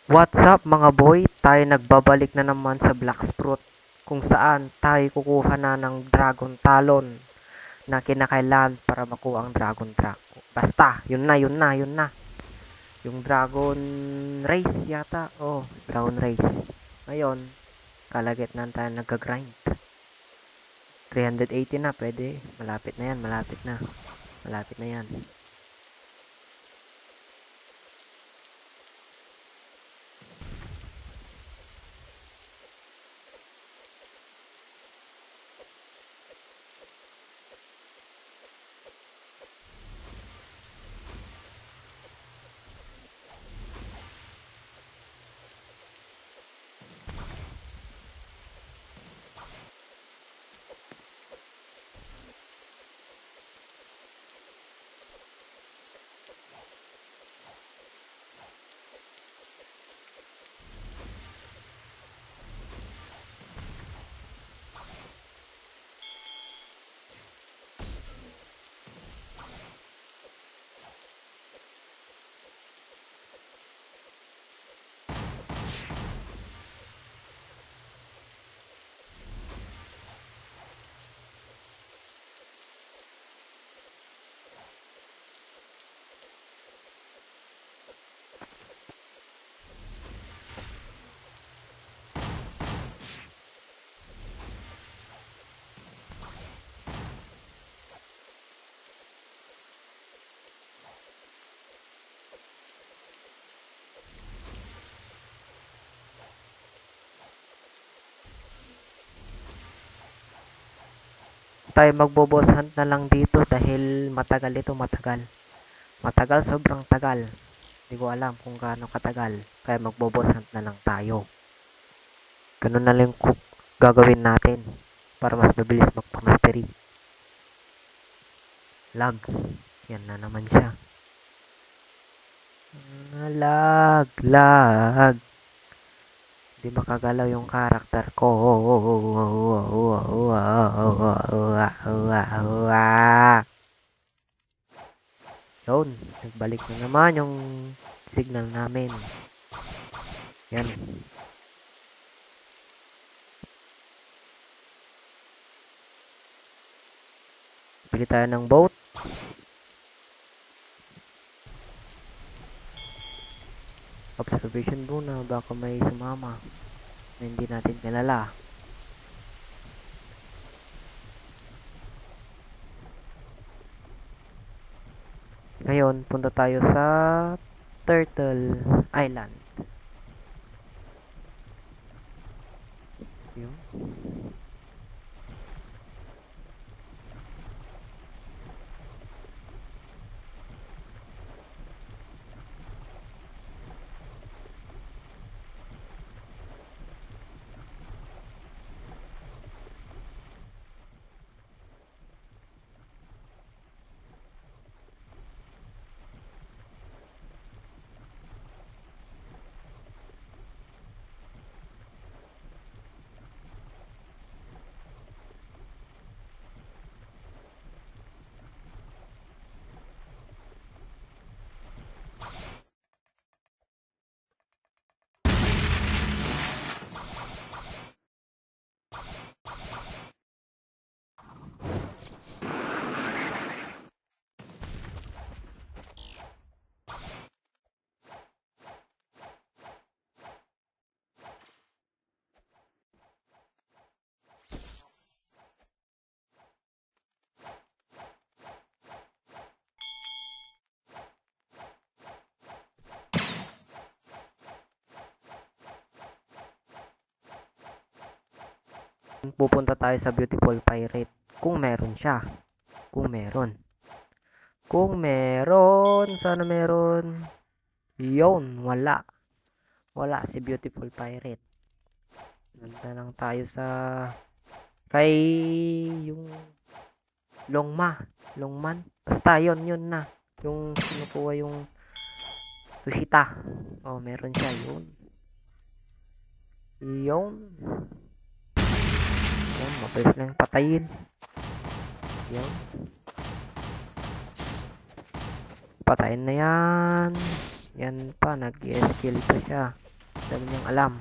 What's up mga boy? Tayo nagbabalik na naman sa Black Fruit kung saan tayo kukuha na ng Dragon Talon na kinakailangan para makuha ang Dragon Track. Basta, yun na. Yung Dragon Race yata. Oh, Dragon Race. Ngayon, kalagit na tayo nagka-grind. 380 na, pwede. Malapit na yan, malapit na. Malapit na yan. Tayo magbo-boss hunt na lang dito dahil matagal ito, matagal. Matagal, sobrang tagal. Hindi ko alam kung gaano katagal. Kaya magbo-boss hunt na lang tayo. Ganun na lang gagawin natin para mas mabilis magpa-mastery. Lag. Yan na naman siya. Lag. Hindi makagalaw yung karakter ko. Yun, nagbalik na naman yung signal namin. Yan. Bili tayo ng boat. Observation muna, baka may sumama na hindi natin kilala. Ngayon, punta tayo sa Turtle Island. Yun. Pupunta tayo sa Beautiful Pirate kung meron siya. Kung meron, sana meron. Yun, wala si Beautiful Pirate. Nanda lang tayo sa kay yung Longman, basta yun na yung kinukuha yung Tushita. Oh, meron siya. Yun, mabilis lang patayin. Yun, patayin na yan pa, nag-skill pa siya. Dami niyang alam.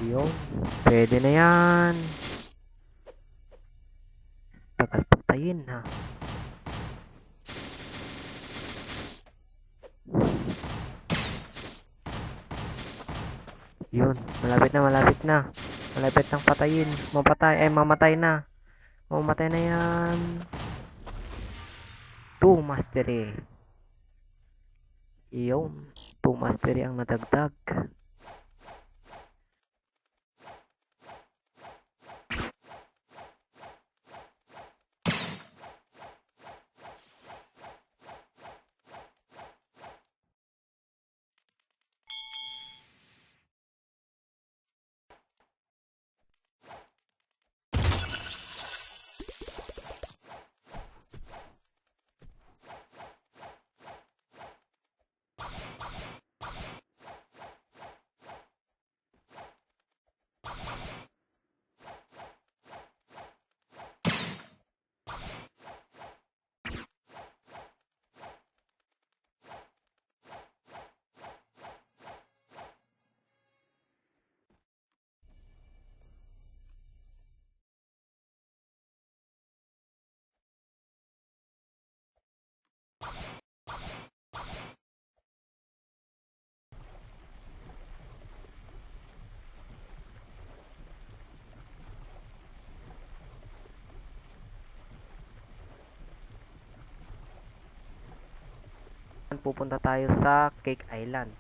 Yun. Pwede na yan. Tagal patayin ha. Yun. Malapit na, malapit na. Malapit nang patayin. Mamatay na. Mamatay na yan. 2 mastery. Yun. 2 mastery ang nadagdag. Pupunta tayo sa Cake Island.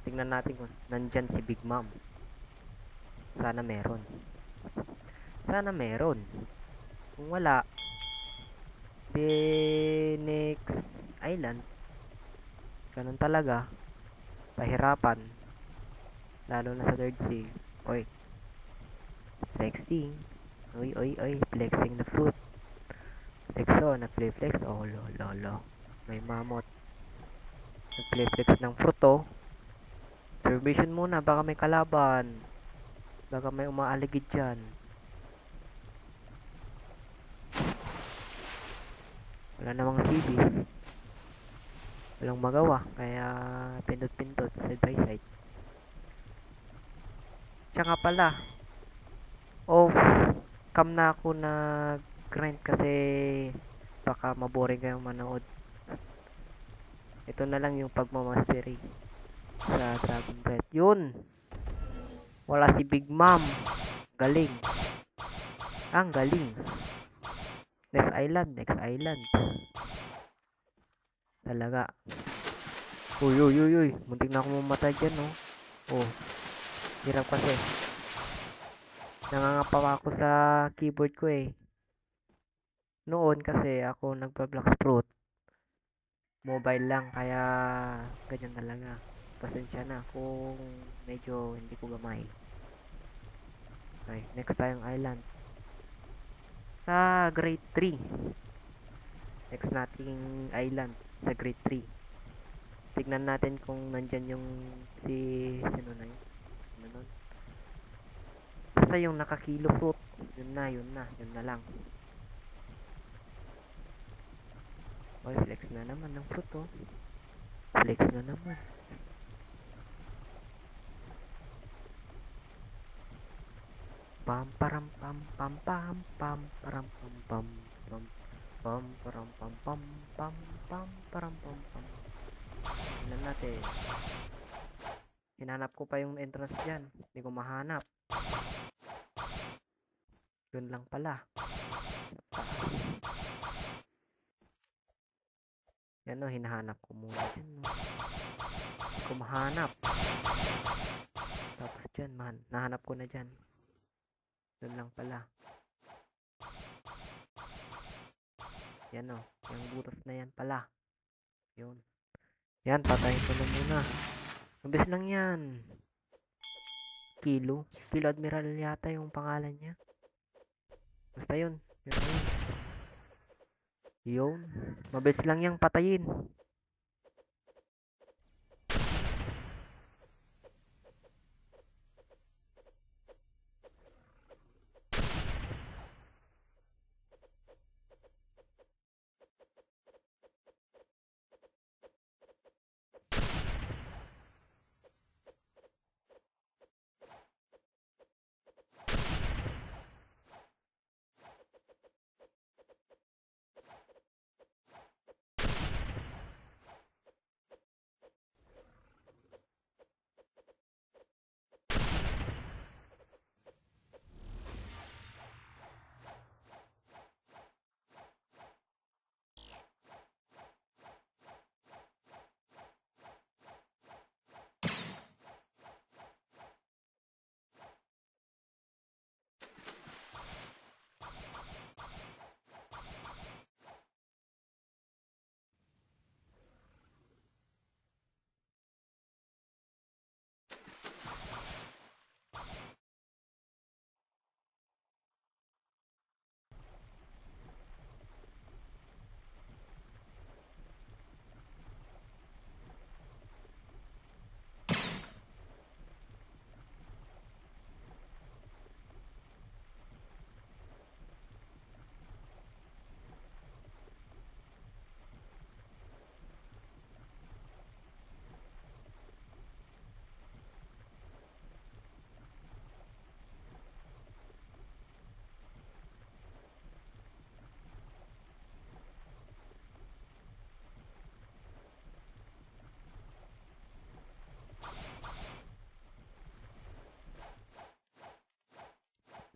Tingnan natin kung nandyan si Big Mom. Sana meron. Sana meron. Kung wala, di next island. Ganun talaga. Pahirapan. Lalo na sa third sea. Oy. Flexing. Oy, oy, oy. Flexing the fruit. Flexo. Nag-flex. Oh, lolo. May mamot. Nag-flex ng fruit, oh. Observation muna. Baka may kalaban. Baka may umaaligid dyan. Wala namang CDs. Walang magawa. Kaya pindot-pindot. Side by side. Tsaka pala. Off cam na ako nag-grind kasi baka maboring kayong manood. Ito na lang yung pagmamastery sa Dragon Breath. Yun! Wala si Big Mom. Galing. Ang galing. Next island. Talaga. Uy. Muntik na ako mamatay dyan, no? Oh. Hirap kasi. Nangangapa ako sa keyboard ko eh. Noon kasi ako nagpa-Black Fruit. Mobile lang kaya ganyan talaga. Pasensya na kung medyo hindi ko gamay. Okay, next tayong island. Sa grade 3. Next nating island sa grade 3. Tignan natin kung nandyan yung sino na yun? Sino nun? Basta yung nakakilo fruit. Yun na lang. Oy, flex na naman ng fruit, oh. Flex na naman. Pam param pam pam pam pam param pam pam pam pam param pam pam pam pam param pam pam. Tingnan natin. Hinanap ko pa yung entrance dyan. Hindi ko mahanap. Yun lang pala. Yan o, hinahanap ko muna dyan. No? Hindi ko mahanap. Tapos dyan, nahanap ko na dyan. Yun lang pala. Yan o, yung butas na yan pala. Yun. Yan, patayin ko na muna. Mabilis lang yan. Kilo Admiral yata yung pangalan niya. Basta yun. Yun na yun. Yun. Mabilis lang yang patayin.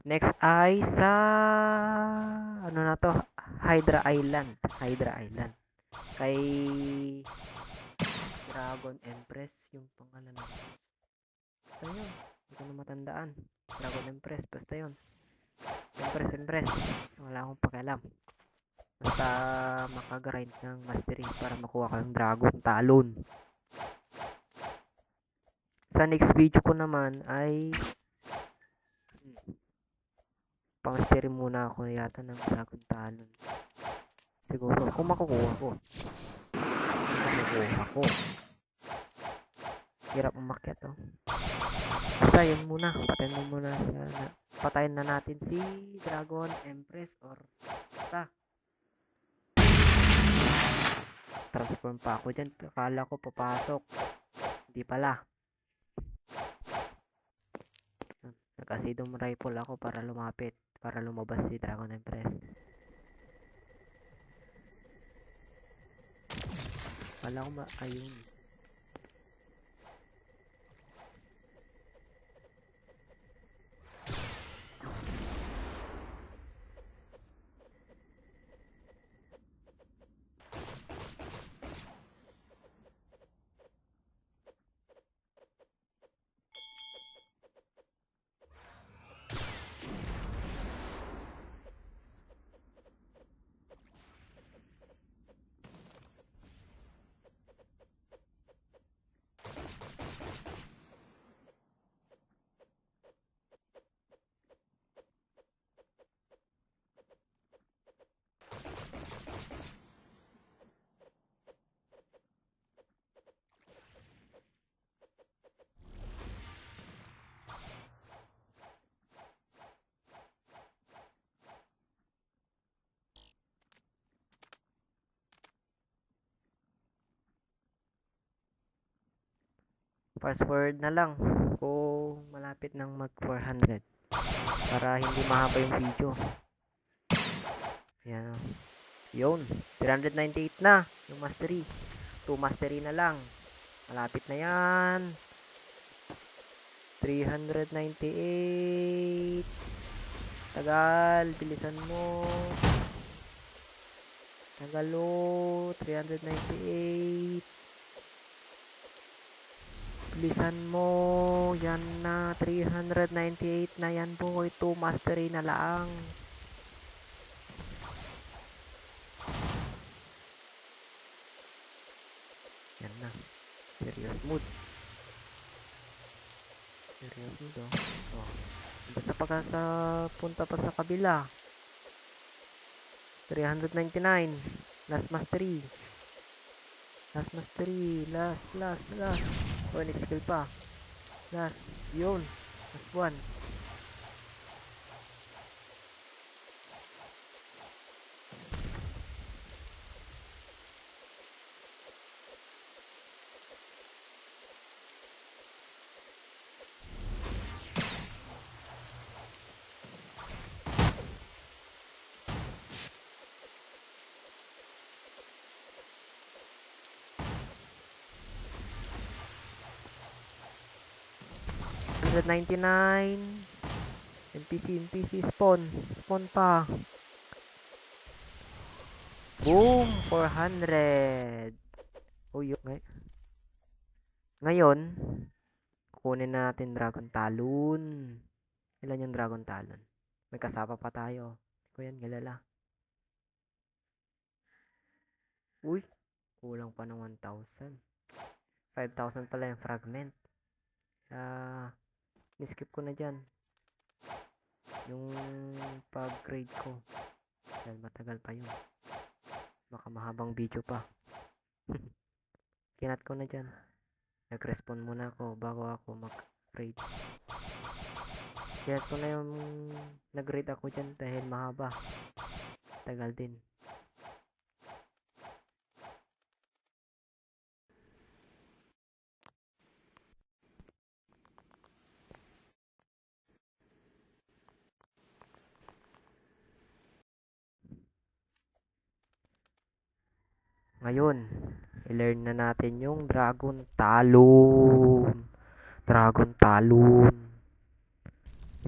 Next ay sa ano na to? Hydra Island. Kay Dragon Empress yung pangalan ng basta yun. Hindi ko na matandaan. Dragon Empress, basta yun. Empress. Wala akong pakialam. Basta makagrind ng mastery para makuha ko yung Dragon Talon. Sa next video ko naman ay pang-mastery muna ako yata ng Dragon Talon. Siguro, kung makukuha ko. Hirap umakyat, oh. Basta yun muna. Patayin na natin si Dragon Empress or basta. Transform pa ako dyan. Akala ko papasok. Hindi pala. Nag-asidong rifle ako para lumapit. Para lumabas si Dragon Empress. Akala ko ayun. Fast forward na lang kung malapit ng mag 400 para hindi mahaba yung video. Ayan, oh. Yun, 398 na yung mastery. 2 mastery na lang. Malapit na yan. 398. Tagal, bilisan mo. Tagalo, 398. Bilisan mo. Yan na, 398 na yan po. Ito, mastery na lang. Yan na. Serious mood, oh. Oh. Basta pagka sa punta pa sa kabila. 399. Last mastery. Last. Oh, next skill pa. Last. Yun. Last one. $199. NPC spawn pa. Boom, 400. Uy, ngayon kunin natin Dragon Talon. Ilan yung Dragon Talon? May kasama pa tayo. Ko yan, galala. Uy, kulang pa ng 1,000. 5,000 pala yung fragment. Niskip ko na dyan yung pag-grade ko dahil matagal pa yun, baka mahabang video pa. Kinat ko na dyan, nag-respond muna ako bago ako mag-grade. Kinat ko na yung nag-grade ako dyan dahil mahaba, tagal din. Ngayon, i-learn na natin yung Dragon Talon.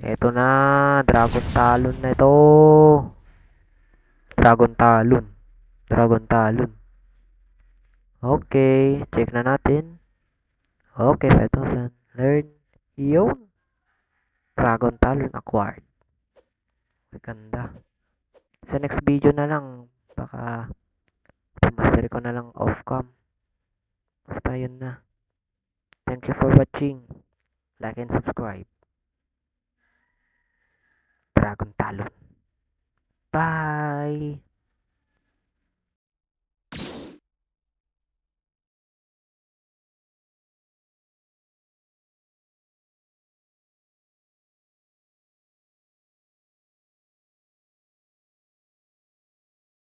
Eto na, Dragon Talon na ito. Dragon Talon. Dragon Talon. Okay, check na natin. Okay, 5,000. Learn. Yun. Dragon Talon acquired. Ganda. Sa next video na lang, baka mastery ko na lang off-cam. Basta yun na. Thank you for watching. Like and subscribe. Dragon Talon. Bye!